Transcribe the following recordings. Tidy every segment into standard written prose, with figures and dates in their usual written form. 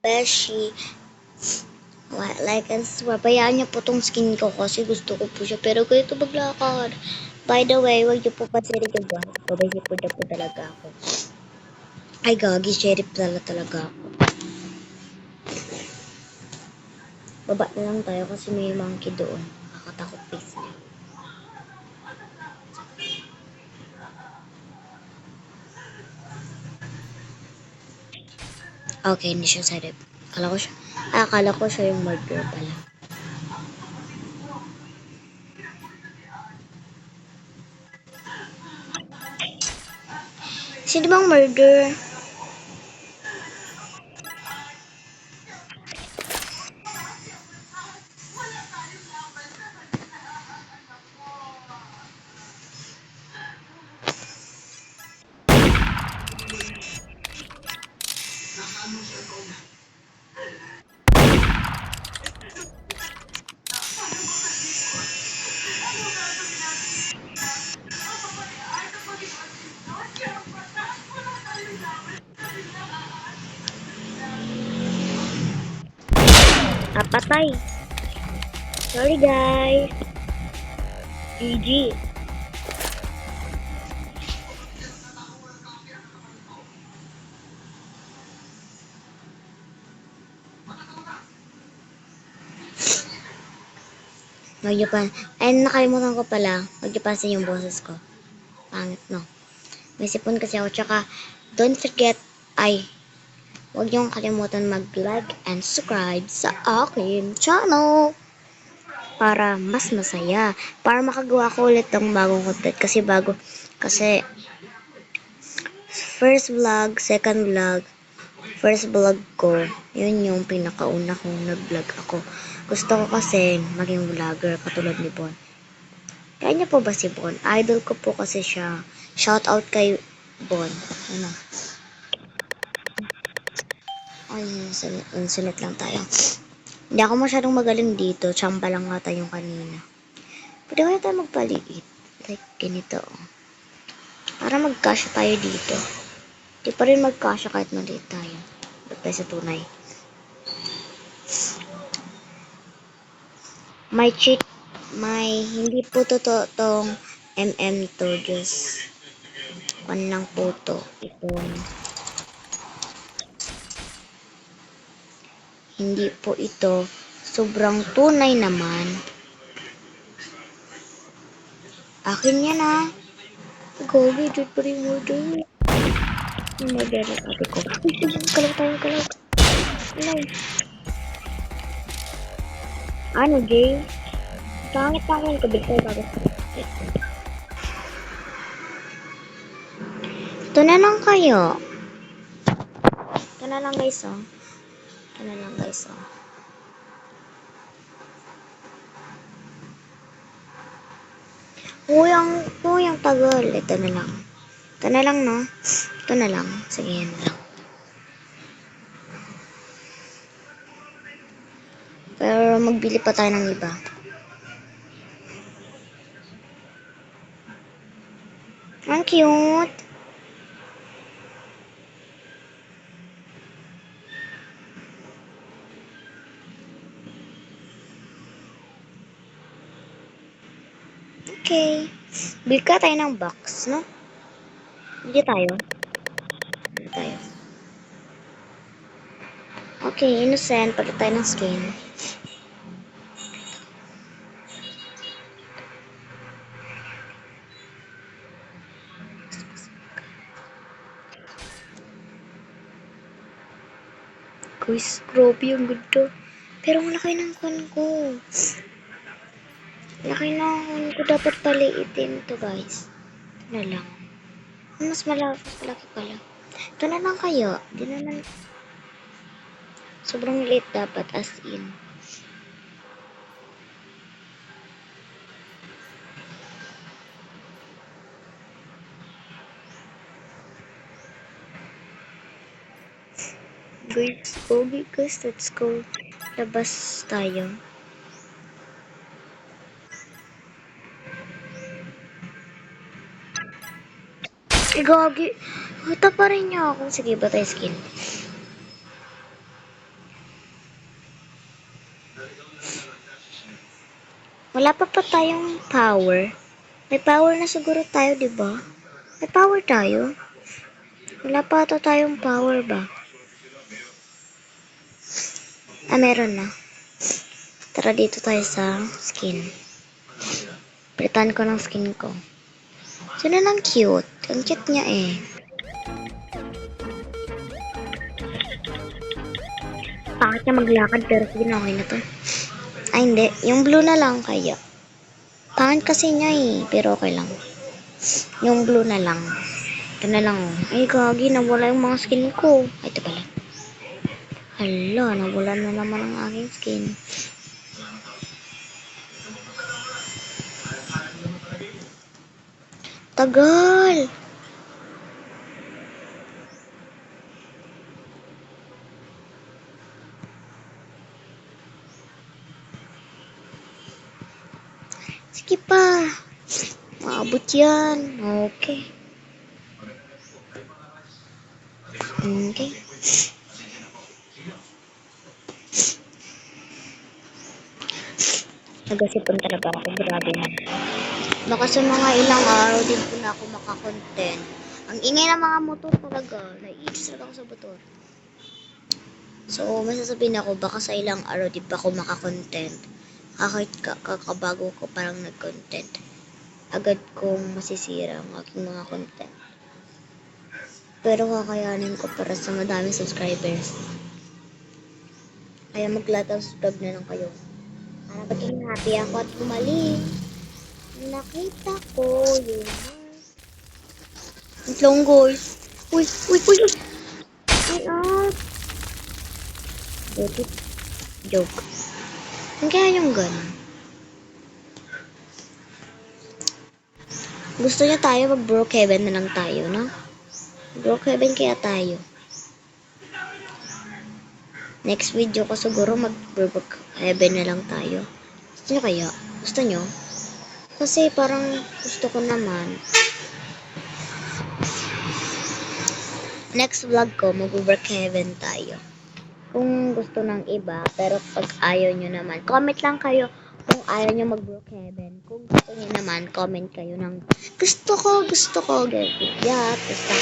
Beshi. Like and subscribe. Bayaan niyo po tong skin ko kasi gusto ko po siya. Pero ganito maglakad. By the way, wag niyo po pansinin yung buwan. Babayi po na po talaga ako. Ay, gagi. Sheriff talaga ako. Baba na lang tayo kasi may monkey doon. Nakakatakot face niya. Okay, hindi siya sheriff. Akala ko siya yung murderer pala. Sino bang murderer? Patay. Sorry guys. GG. Magyapan. Ay, nakalimutan ko pala. Magyapasin yung boses ko. Pangit, no? May sipon kasi ako. Tsaka, don't forget, huwag niyong kalimutan mag-like and subscribe sa akin channel. Para mas masaya. Para makagawa ko ulit ng bagong content. Kasi, first vlog, second vlog, first vlog ko, yun yung pinakauna kong nag-vlog ako. Gusto ko kasi maging vlogger katulad ni Bon. Kaya niya po ba si Bon? Idol ko po kasi siya. Shout out kay Bon. Ano? Ay, insulit lang tayo. Hindi ako masyadong magaling dito. Tsamba lang nga tayo kanina. Pwede kaya tayo magpaliit. Like, ganito. Para magkasya tayo dito. Di pa rin magkasya kahit maliit tayo. Ba't tayo sa tunay? May hindi po totoo tong to. Just, lang po to. Hindi po ito. Sobrang tunay naman. Akin yan ah. Gogi, dude pa rin mo dude. Yung murder ng ate ko. Kalaw tayo, kalaw. Kalaw. Ano, Jay? Pangit pa akong kabig tayo bago. Ito na lang kayo. Ito na lang guys, oh. Ito na lang guys, oh. Uyang tagal. Ito na lang. Ito na lang, no? Ito na lang. Sige, yan lang. Pero magbili pa tayo ng iba. Ang cute. Okay. Bili ka tayo ng box, no? Bili tayo. Bili tayo. Okay, innocent. Palit tayo ng skin. Guys, grabe yung ganda. Pero ang laki ng kwan ko. Laki ng kwan ko. Dapat paliitin to guys. Ito na lang. Mas malaki pala. Ito na lang kayo. Di naman. Sobrang liit dapat as in. Guys, okay guys. Let's go. Labas tayo. Gagi. Hata pa rin niya ako. Sige, ba tayo skin? Wala pa tayong power. May power na siguro tayo, di ba? May power tayo. Wala pa ata tayong power ba? Meron na. Tara dito tayo sa skin. Palitan ko ng skin ko. Sino nang cute? Ang cute niya eh. Pangit niya maglakad pero sige na okay na to. Ay hindi, yung blue na lang kaya. Pangit kasi niya eh, pero okay lang. Yung blue na lang. Ito na lang oh. Ay gagi, nawala yung mga skin ko. Ay ito pala. Hala, nawala na naman ang aking skin. Tagal! Sige pa. Maabot yan. Okay. Okay. Nagasipon talaga ako. Grabe na. Baka sa mga ilang araw din po na ako makakontent. Ang ingay ng mga motor talaga. Naiinis talaga ako sa motor. So, masasabihin ako, baka sa ilang araw di pa ako makakontent. Kahit kakabago ko parang nag-content. Agad kong masisira ang aking mga content. Pero kakayanin ko para sa madaming subscribers. Kaya mag-like and subscribe na lang kayo. Para maging happy ako at gumaling. Nakita ko yun. Ang long guys. Uy, uy, uy, uy. Ay, joke. Ang kaya yung ganun. Gusto niya tayo mag Brookhaven na lang tayo, no? Brookhaven kaya tayo. Next video ko siguro mag Brookhaven na lang tayo. Gusto niyo kaya? Gusto niyo? Kasi parang gusto ko naman. Next vlog ko, mag-Brookhaven tayo. Kung gusto ng iba, pero pag ayaw nyo naman, comment lang kayo kung ayaw nyo mag-Brookhaven. Kung gusto nyo naman, comment kayo ng gusto ko, ganyan. Yeah, basta.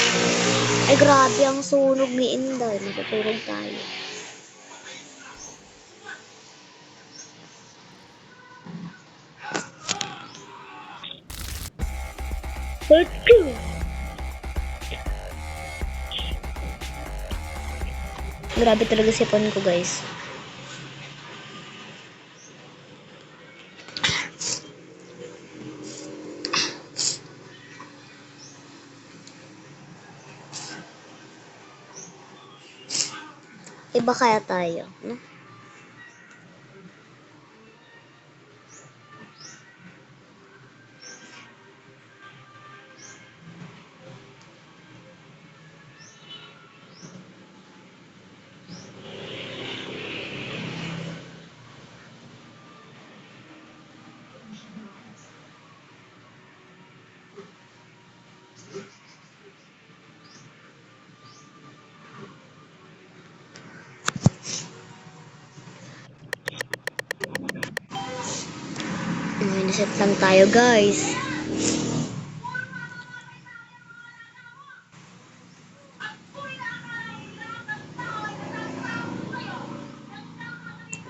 Ay, grabe ang sunog ni Inday. Natutulog tayo. Let's go! Grabe talaga sipon ko, guys. Iba kaya tayo, no? Naset lang tayo, guys.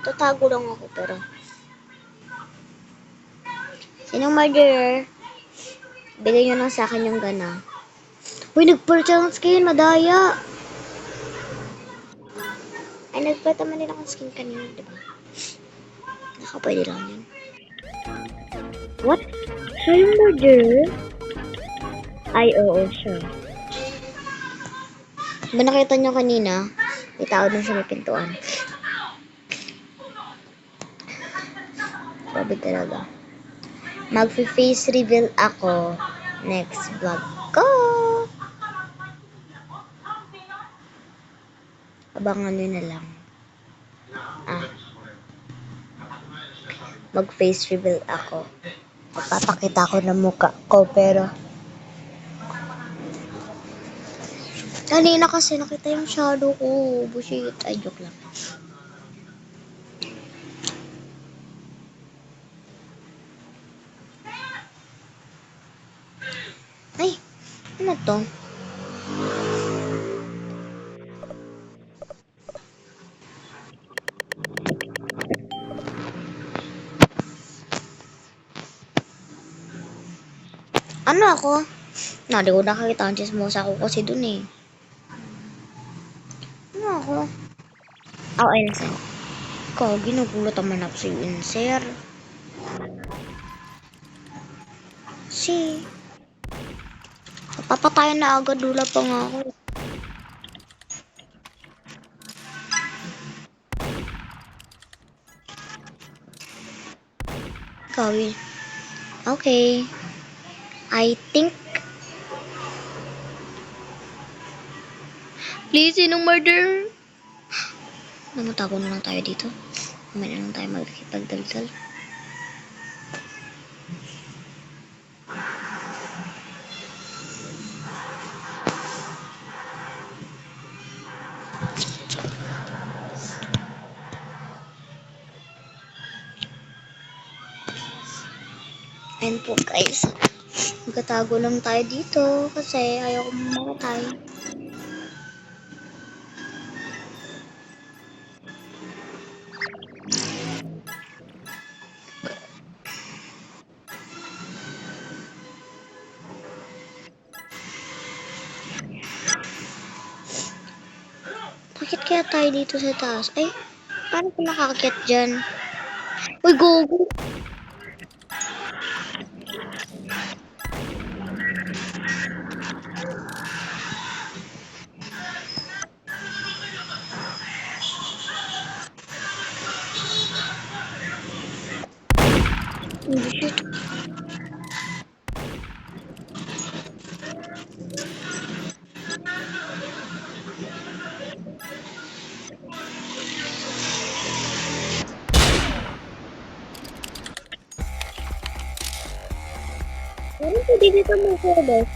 Tatago lang ako, pero sinong murderer? Bigay nyo lang sa akin yung gana. Uy, nag-purchase skin, madaya. Ay, nag-purchase naman nila ng skin kanina, diba? Nakapwede lang yun. What? Siya yung murderer? Ay, oo, siya. Diba nakita nyo kanina? May tao dun sa may pintuan. Grabe talaga. Mag-face reveal ako next vlog ko. Abangan nyo na lang. Mag-face reveal ako. Magpapakita ko ng mukha ko, pero kanina kasi nakita yung shadow ko. Bullshit. Ay, joke lang. Ano to? Ano ako? Di ko nakakita ang chismosa ko kasi dun eh. Ano ako? Oh, Inser. Ikaw, ginugulat naman ako sa'yo, Inser. Si, papatayan na agad, dula pa nga ako. Ikaw, okay. I think, please, sinong murder? Namatago na lang tayo dito. Mamaya na lang tayo magkipagdaldal. Ayan po guys. Magkatago lang tayo dito kasi ayaw ko mamatay. Bakit kaya tayo dito sa taas? Ay, paano ko nakakakit dyan? Uy, gogo! Shit. Ano pwede dito mo service?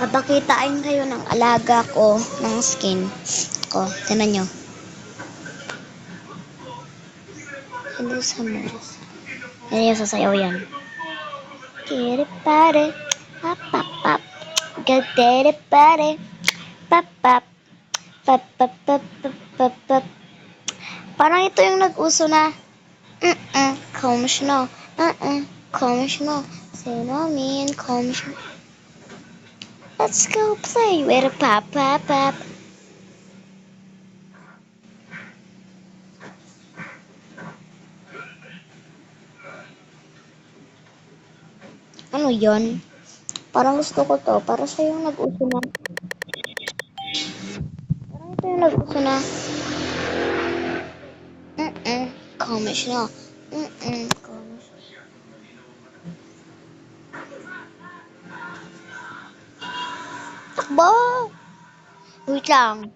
Papakitain kayo ng alaga ko ng skin ko. Tinan nyo. Hello, Summers. Yan yung sasayaw yan. Get it, pare. Pap, pap, pap. Get it, pare. Pap, pap. Pap, pap, pap, pap, pap, pap. Parang ito yung nag-uso na. Komisyono. Komisyono. Sino min? Komisyono. Let's go play with a pop, pop, pop. Ano yon? Parang gusto ko to. Para siya yung nag-uso na. Parang ito yung nag-uso na. Komisyono. Komisyono. Takbo! Wait lang.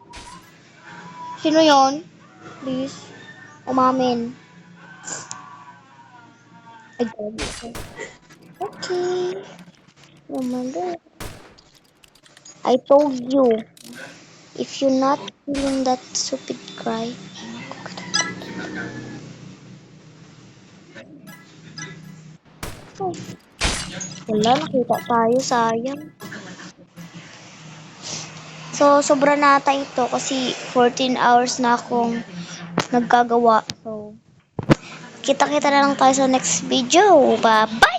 Sino yon? Please. Umamin. Ay, okay. Okay. Oh my god. I told you. If you're not feeling that stupid cry. Oh, wala, nakita tayo. Sayang. So, sobra nata ito kasi 14 hours na akong nagkagawa. So, kita-kita na lang tayo sa next video. Bye-bye!